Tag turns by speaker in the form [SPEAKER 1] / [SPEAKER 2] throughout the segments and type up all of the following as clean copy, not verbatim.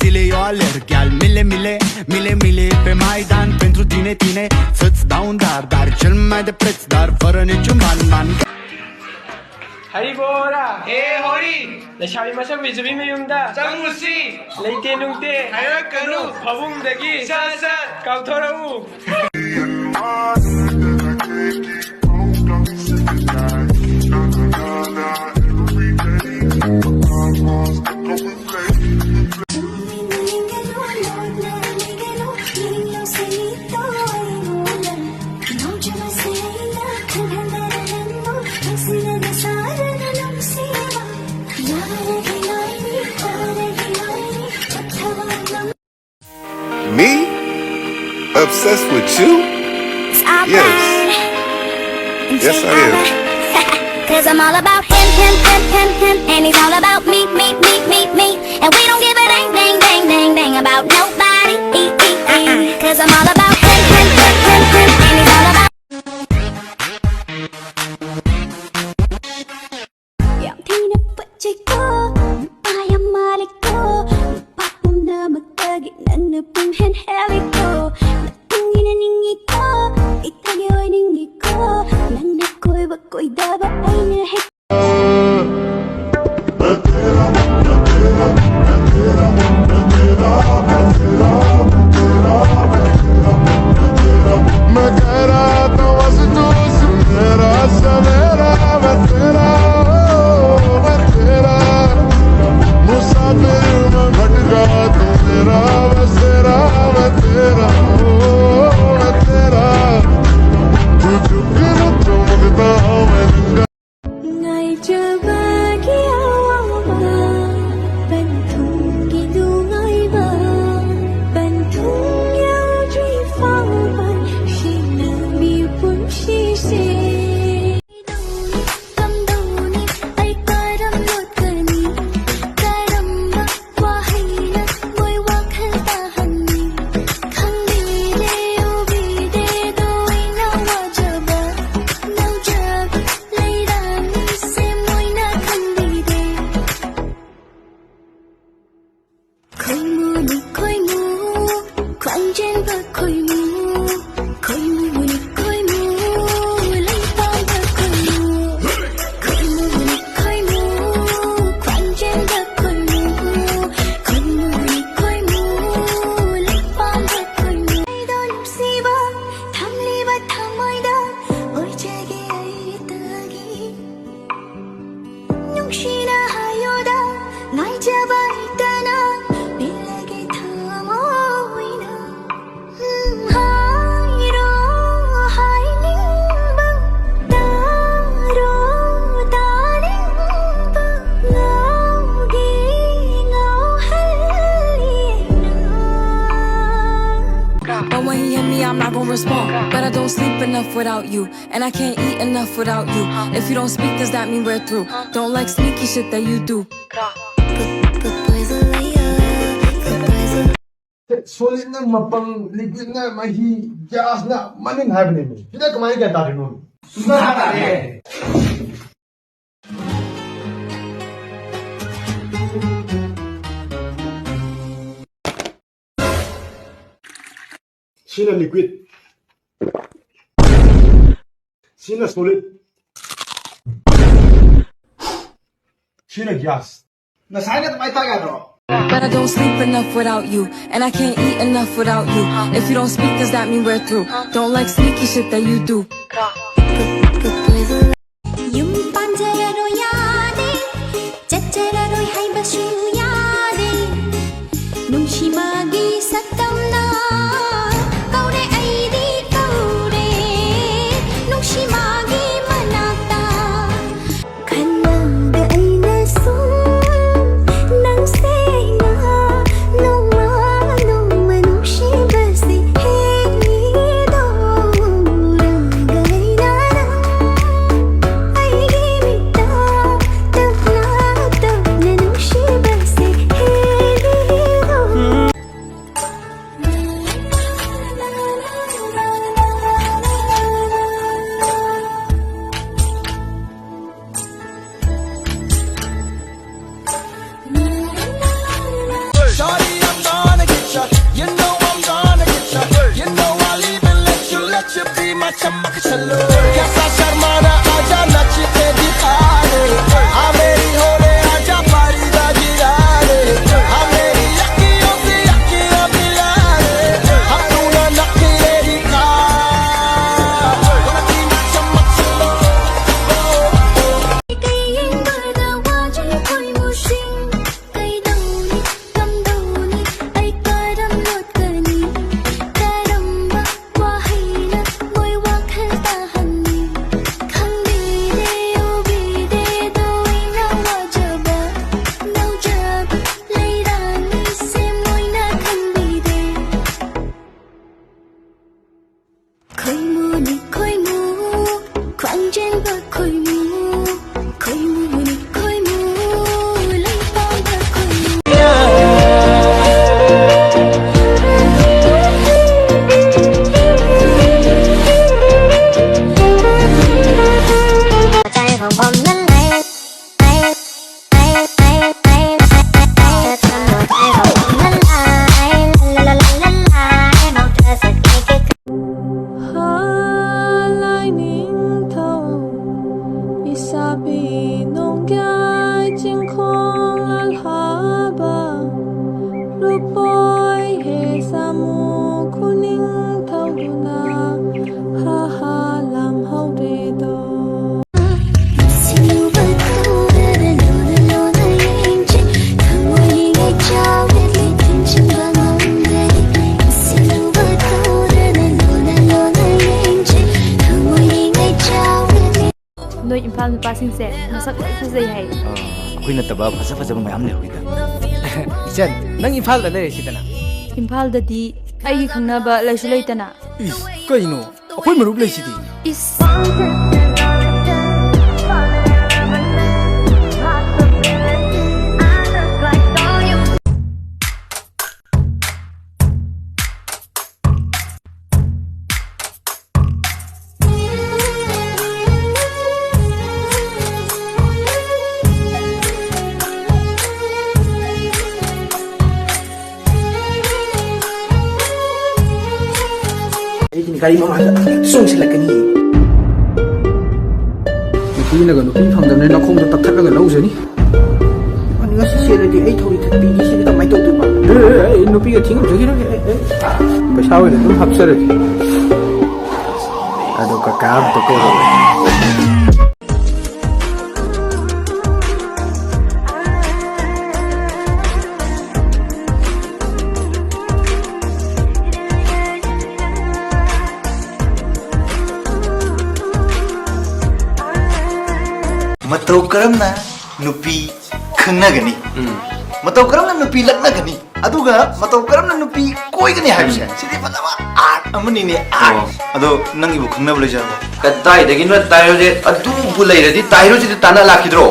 [SPEAKER 1] Zile eu alerg, al mile pe Maidan pentru tine să-ți dau un dar cel mai de preț, dar fără niciun ban.
[SPEAKER 2] Haribora! Hey Hori! Leșavi masa vizubi mayumda! Changusi! Leite nungte! Hayakkanu! Pabungdagi! Sasat! Kauthorau!
[SPEAKER 3] Me? Obsessed with you? Yes. Yes, I am.
[SPEAKER 4] Cause I'm all about him, and he's all about me. And we don't give a dang about nobody. Cause I'm all about him, and he's all about. Dạo thì nó vẫn chỉ có ai em mà lại có bắt bom đơ mà ta ghi nặng nửa bùn hen heli có mà tung đi nên nghĩ có ít ta ơi nên nghĩ có nặng nửa coi và coi đã và ai nè hết.
[SPEAKER 5] I'm not gonna respond. But I don't sleep enough without you, and I can't eat enough without you. If you don't speak, does that mean we're through? Don't like sneaky shit that you do.
[SPEAKER 6] Solid na mapang liquid na mahi gas na maning happen ni. Kita kemana kita tahu ni? Sudah ada ni. Sina liquid. Sina solid. Sina gas. Na saya tak mahu tahu.
[SPEAKER 5] But I don't sleep enough without you, and I can't eat enough without you. If you don't speak, does that mean we're through? Don't like sneaky shit that you do.
[SPEAKER 7] चमक चलो कैसा शर्माना आजा नचते दिखाने हाँ मेरी होने आजा पारी दादी राने हाँ मेरी यकियों से यकियां मिलाने हम तू ना नखरे दिखा चमक चलो
[SPEAKER 8] Noi imphal nupa singse masak loi phajai hai
[SPEAKER 9] ꯑꯩꯈꯣꯏ ꯅꯠꯇꯕ ꯐꯖ ꯐꯖꯕ ꯃꯌꯥꯝ ꯂꯩꯍꯧꯔꯤꯗ
[SPEAKER 2] ꯏꯆꯟ ꯅꯪ ꯏꯝꯐꯥꯜꯗ ꯂꯩꯔꯤꯁꯤꯗꯅ
[SPEAKER 8] imphaldadi aigi khangnaba laisu leitana
[SPEAKER 2] ꯏꯁ ꯀꯩꯅꯣ ꯑꯩꯈꯣꯏ ꯃꯔꯨꯞ ꯂꯩꯁꯤꯗꯤ
[SPEAKER 8] is
[SPEAKER 2] ꯒꯥꯔꯤ ꯃꯃꯥꯡꯗ ꯆꯣꯡꯁꯤꯜꯂꯛꯀꯅꯤ ꯅꯨꯄꯤꯅꯒ ꯅꯨꯄꯤ ꯐꯪꯗꯕꯅꯤꯅ ꯅꯈꯣꯡꯗ ꯇꯛꯊꯠꯂꯒ ꯂꯧꯖꯅꯤ ꯉꯁꯤ ꯁꯦꯠꯂꯗꯤ ꯑꯩ ꯊꯧꯔꯤ ꯊꯠꯄꯤꯒꯤ ꯁꯤꯗꯤ ꯀꯃꯥꯏꯅ ꯇꯧꯗꯣꯏꯕ ꯑꯩ ꯅꯨꯄꯤꯒ ꯊꯤꯡꯉꯝꯖꯈꯤꯔꯒꯦ ꯄꯩꯁꯥ ꯑꯣꯏꯅ ꯑꯗꯨꯝ ꯍꯥꯞꯆꯔꯒꯦ ꯑꯗꯣ ꯀꯀꯥ ꯑꯝꯇ ꯀꯧꯔꯛꯑꯣ
[SPEAKER 9] ꯃꯇꯧ ꯀꯔꯝꯅ ꯅꯨꯄꯤ ꯈꯪꯅꯒꯅꯤ ꯃꯇꯧ ꯀꯔꯝꯅ ꯅꯨꯄꯤ ꯂꯛꯅꯒꯅꯤ ꯑꯗꯨꯒ ꯃꯇꯧ ꯀꯔꯝꯅ ꯅꯨꯄꯤ ꯀꯣꯏꯒꯅꯤ ꯍꯥꯏꯕꯁꯦ ꯁꯤꯗꯤ ꯐꯖꯕ ꯑꯥꯔꯠ ꯑꯃꯅꯤꯅꯦ ꯑꯥꯔꯠ ꯑꯗꯣ ꯅꯪꯒꯤꯕꯨ ꯈꯪꯅꯕ ꯂꯩꯖꯔꯕꯣ ꯀꯗꯥꯏꯗꯒꯤꯅꯣ ꯇꯥꯏꯔꯣꯁꯦ ꯑꯗꯨꯕꯨ ꯂꯩꯔꯗꯤ ꯇꯥꯏꯔꯣꯁꯤꯗꯤ ꯇꯥꯟꯅ ꯂꯥꯛꯈꯤꯗ꯭ꯔꯣ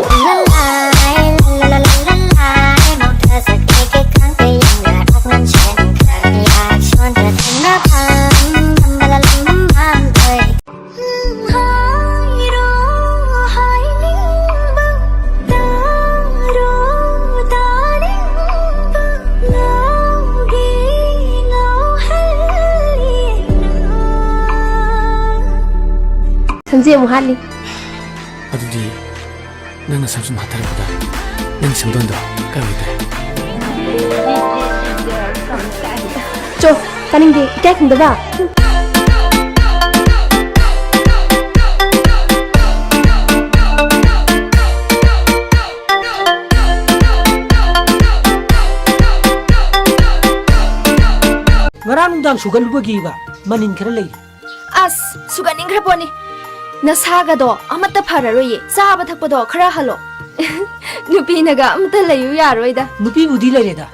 [SPEAKER 8] samje mu hali
[SPEAKER 2] ꯑꯗꯨꯗꯤ ꯅꯪꯅ ꯁꯝꯁꯨꯝ ꯍꯥꯠꯊꯔꯛꯄꯗ ꯅꯪ ꯁꯝꯗꯣꯟꯗꯣ ꯀꯥꯏꯋꯥꯏꯗ꯭ꯔꯦ
[SPEAKER 8] cho taning de ikai khungdaba
[SPEAKER 10] Ngarang nungdang sugan lubagiba manin khara lei
[SPEAKER 8] as suganing khraponi nasaga do amata phararoye chaba thakpado khara halo nupi naga amata layu yaroida
[SPEAKER 10] nupi budi laireda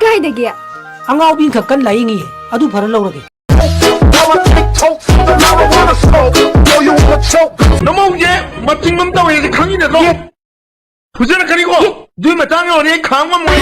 [SPEAKER 8] kaidagi
[SPEAKER 10] angau bin khakkan laingi adu phara lawrage
[SPEAKER 6] 너무 얘 멋진 놈 따위 이제 강이네 너 부자는 그리고 눈 맞다면 어디 강만 뭐